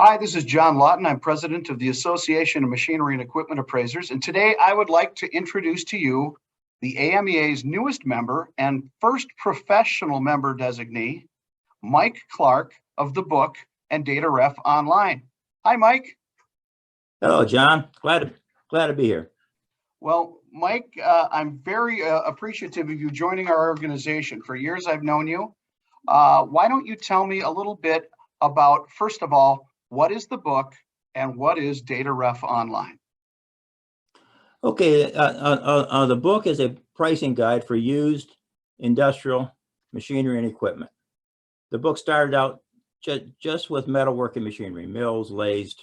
Hi, this is John Lawton. I'm president of the Association of Machinery and Equipment Appraisers. And today I would like to introduce to you the AMEA's newest member and first professional member designee, Mike Clark of the book and DatRef Online. Hi, Mike. Hello, John. Glad to be here. Well, Mike, I'm very appreciative of you joining our organization. For years I've known you. Why don't you tell me a little bit about, first of all, what is the book and what is DatRef Online? Okay, the book is a pricing guide for used industrial machinery and equipment. The book started out just with metalworking machinery, mills, lathes,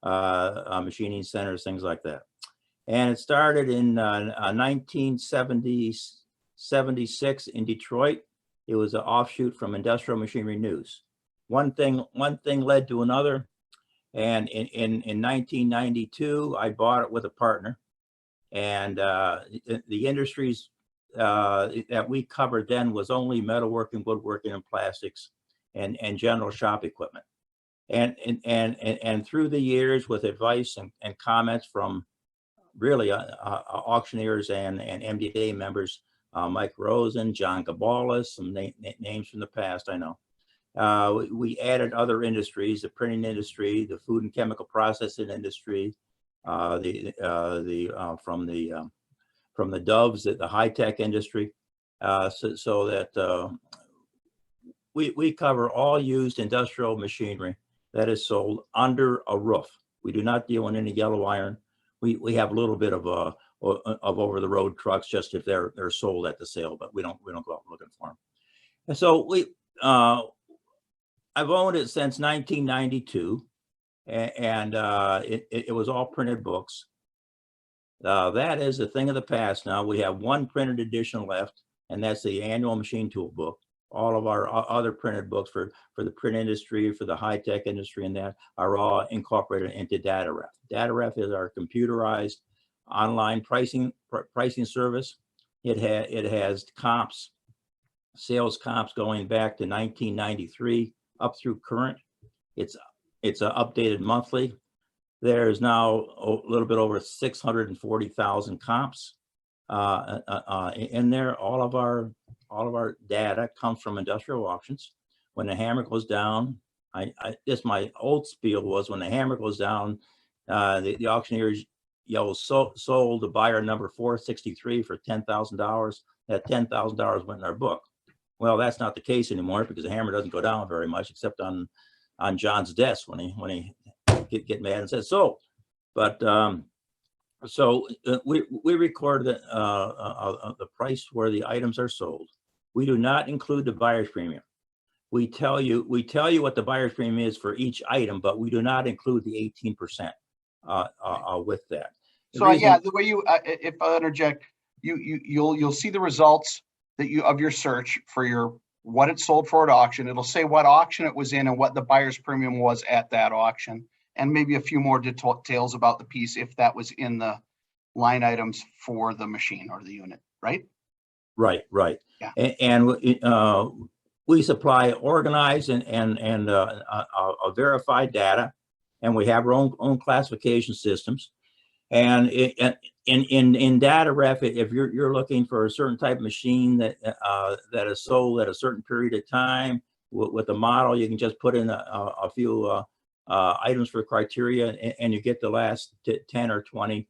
machining centers, things like that. And it started in 1976 in Detroit. It was an offshoot from Industrial Machinery News. One thing led to another. And in 1992, I bought it with a partner. And the industries that we covered then was only metalworking, woodworking, and plastics, and general shop equipment. And through the years, with advice and comments from really auctioneers and MDA members, Mike Rosen, John Gabalis, some names from the past, I know. We added other industries, the printing industry, the food and chemical processing industry, from the Doves, the high-tech industry, so that we cover all used industrial machinery that is sold under a roof. We do not deal in any yellow iron. We have a little bit of over-the-road trucks, just if they're sold at the sale, but we don't go out looking for them. And so I've owned it since 1992, and it was all printed books. That is a thing of the past now. We have one printed edition left, and that's the annual machine tool book. All of our other printed books for the print industry, for the high-tech industry, and that are all incorporated into DatRef. DatRef is our computerized online pricing service. It has comps, sales comps going back to 1993 up through current. It's updated monthly. There's now a little bit over 640,000 comps in there. All of our data comes from industrial auctions. When the hammer goes down, my old spiel was, when the hammer goes down, the auctioneers yell sold to buyer number 463 for $10,000. That $10,000 went in our book. Well, that's not the case anymore, because the hammer doesn't go down very much, except on John's desk when he get mad and says so. But we record the price where the items are sold. We do not include the buyer's premium. We tell you what the buyer's premium is for each item, but we do not include the 18% with that. Yeah, the way you, if I interject, you'll see the results of your search for what it sold for at auction. It'll say what auction it was in and what the buyer's premium was at that auction, and maybe a few more details about the piece if that was in the line items for the machine or the unit, right? Right. Yeah. And we supply organized and verified data, and we have our own classification systems. And in DatRef, if you're looking for a certain type of machine that is sold at a certain period of time with a model, you can just put in a few items for criteria, and you get the last 10 or 20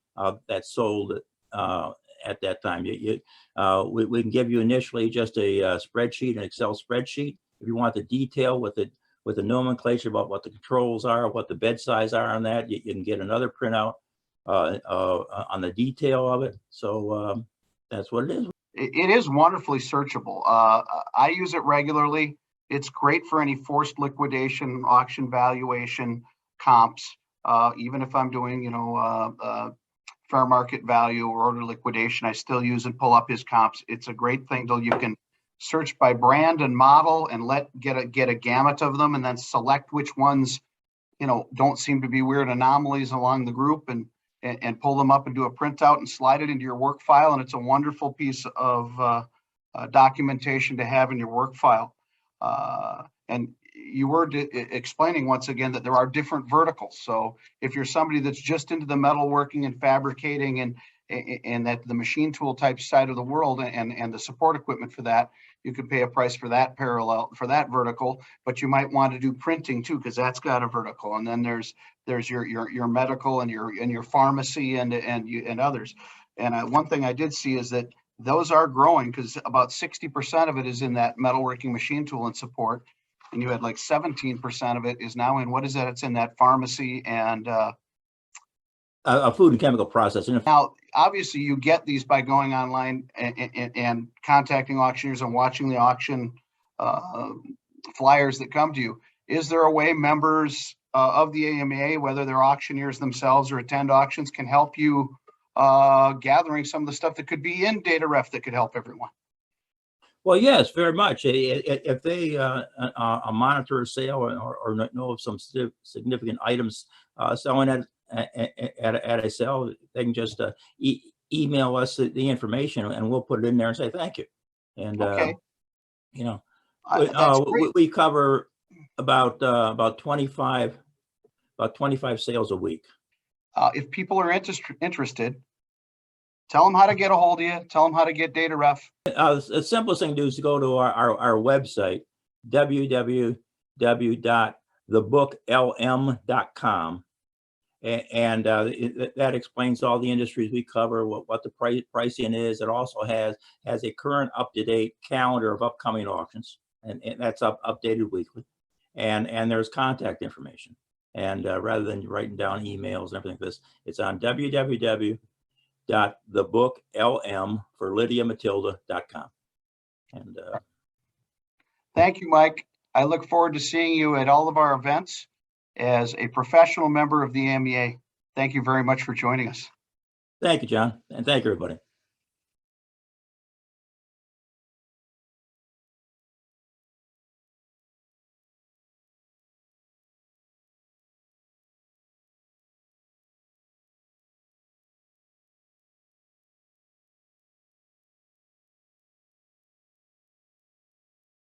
that's sold at that time. We can give you initially just a spreadsheet, an Excel spreadsheet. If you want the detail with the nomenclature about what the controls are, what the bed size are on that, you can get another printout on the detail of it. So that's what it is. It is wonderfully searchable. I use it regularly. It's great for any forced liquidation, auction valuation, comps. Even if I'm doing, fair market value or order liquidation, I still use and pull up his comps. It's a great thing till you can search by brand and model and get a gamut of them, and then select which ones, don't seem to be weird anomalies along the group, and pull them up and do a printout and slide it into your work file. And it's a wonderful piece of documentation to have in your work file. And you were explaining once again that there are different verticals. So if you're somebody that's just into the metalworking and fabricating and that the machine tool type side of the world and the support equipment for that, you could pay a price for that parallel for that vertical, but you might want to do printing too, because that's got a vertical. And then there's your medical and your pharmacy and others. And one thing I did see is that those are growing, because about 60% of it is in that metalworking machine tool and support. And you had like 17% of it is now in, what is that? It's in that pharmacy and food and chemical processing. now, obviously, you get these by going online and contacting auctioneers and watching the auction flyers that come to you. Is there a way members of the AMEA, whether they're auctioneers themselves or attend auctions, can help you gathering some of the stuff that could be in DatRef that could help everyone? Well, yes, very much. If they monitor a sale or know of some significant items selling at a sale, they can just email us the information and we'll put it in there and say thank you. And Okay. That's great. we cover about 25 sales a week. If people are interested, tell them how to get a hold of you. Tell them how to get DatRef. The simplest thing to do is to go to our website, www.thebooklm.com. And that explains all the industries we cover, what the pricing is. It also has a current up-to-date calendar of upcoming auctions, and that's updated weekly. And there's contact information. And rather than writing down emails and everything like this, it's on www.thebooklm for LydiaMatilda.com. And thank you, Mike. I look forward to seeing you at all of our events as a professional member of the AMEA. Thank you very much for joining us. Thank you, John, and thank you, everybody.